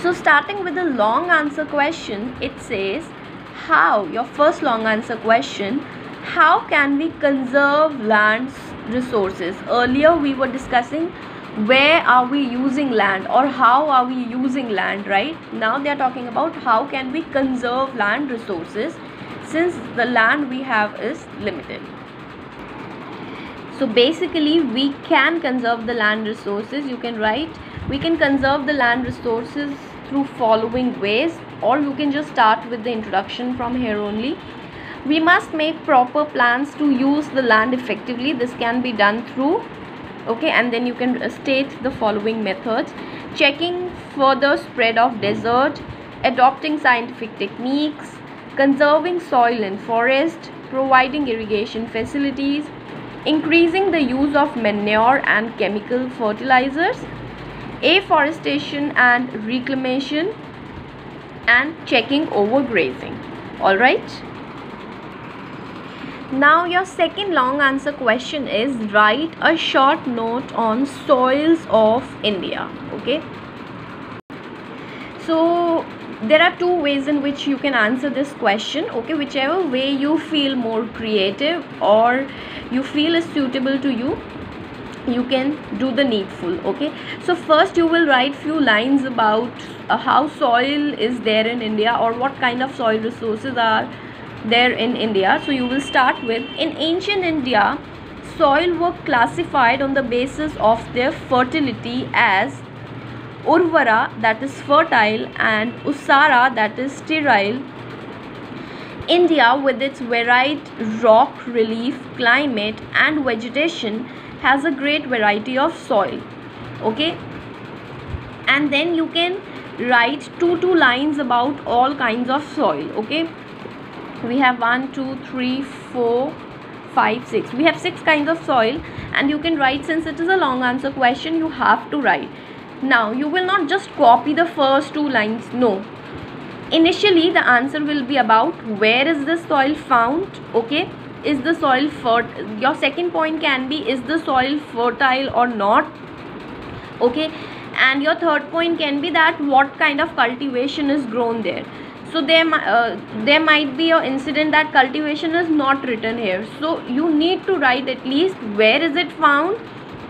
So starting with the long answer question, it says how, your first long answer question, how can we conserve land's resources? Earlier we were discussing where are we using land or how are we using land, right? Now they are talking about how can we conserve land resources since the land we have is limited. So basically we can conserve the land resources. You can write, we can conserve the land resources through following ways, or you can just start with the introduction from here only. We must make proper plans to use the land effectively. This can be done through, okay, and then you can state the following methods: checking further spread of desert, adopting scientific techniques, conserving soil and forest, providing irrigation facilities, increasing the use of manure and chemical fertilizers, afforestation and reclamation, and checking overgrazing. All right. Now your second long answer question is write a short note on soils of India. Okay. So there are two ways in which you can answer this question. Okay, whichever way you feel more creative or you feel is suitable to you, you can do the needful. Okay, so first you will write few lines about how soil is there in India or what kind of soil resources are there in India. So you will start with, in ancient India, soil were classified on the basis of their fertility as Urvara, that is fertile, and Usara, that is sterile. India, with its varied rock relief, climate and vegetation, has a great variety of soil. Okay, and then you can write two lines about all kinds of soil. Okay, we have 1 2 3 4 5 6, we have 6 kinds of soil, and you can write, since it is a long answer question, you have to write. Now you will not just copy the first 2 lines, no. Initially the answer will be about where is the soil found. Okay, is the soil fertile? Your second point can be, is the soil fertile or not? Okay, and your third point can be that what kind of cultivation is grown there. So there might be an incident that cultivation is not written here, so you need to write at least where is it found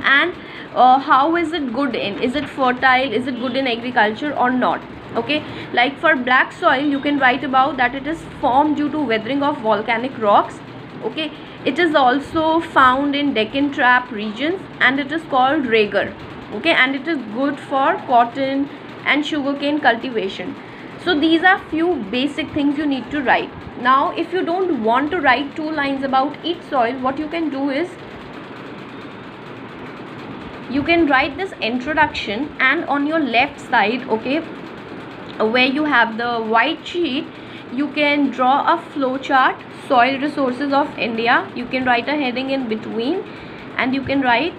and how is it good in, is it fertile, is it good in agriculture or not. Okay, like for black soil you can write about that it is formed due to weathering of volcanic rocks. Okay, it is also found in Deccan Trap regions and it is called Ragar. Okay, and it is good for cotton and sugarcane cultivation. So these are few basic things you need to write. Now if you don't want to write 2 lines about each soil, what you can do is you can write this introduction, and on your left side, okay, where you have the white sheet, you can draw a flow chart, soil resources of India. You can write a heading in between and you can write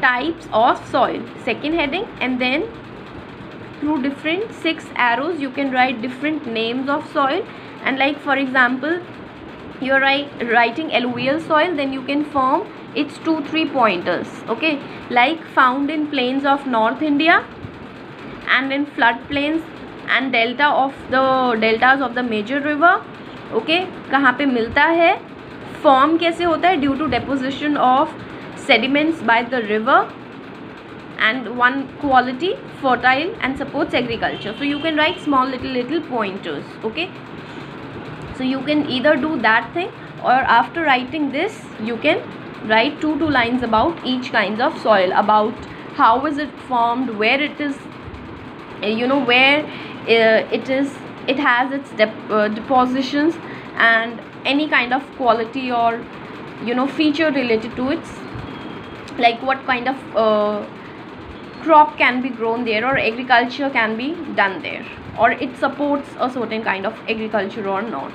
types of soil, second heading, and then through different 6 arrows you can write different names of soil. And like for example, you are writing alluvial soil, then you can form its 2-3 pointers. Okay, like found in plains of North India and in floodplains and deltas of the major river. Okay, कहाँ पे मिलता है, form कैसे होता है, due to deposition of sediments by the river, and one quality, fertile and supports agriculture. So you can write small little pointers. Okay, so you can either do that thing, or after writing this you can write 2 lines about each kind of soil, about how is it formed, where it is, where it has its depositions, and any kind of quality or feature related to it, like what kind of crop can be grown there or agriculture can be done there, or it supports a certain kind of agriculture or not.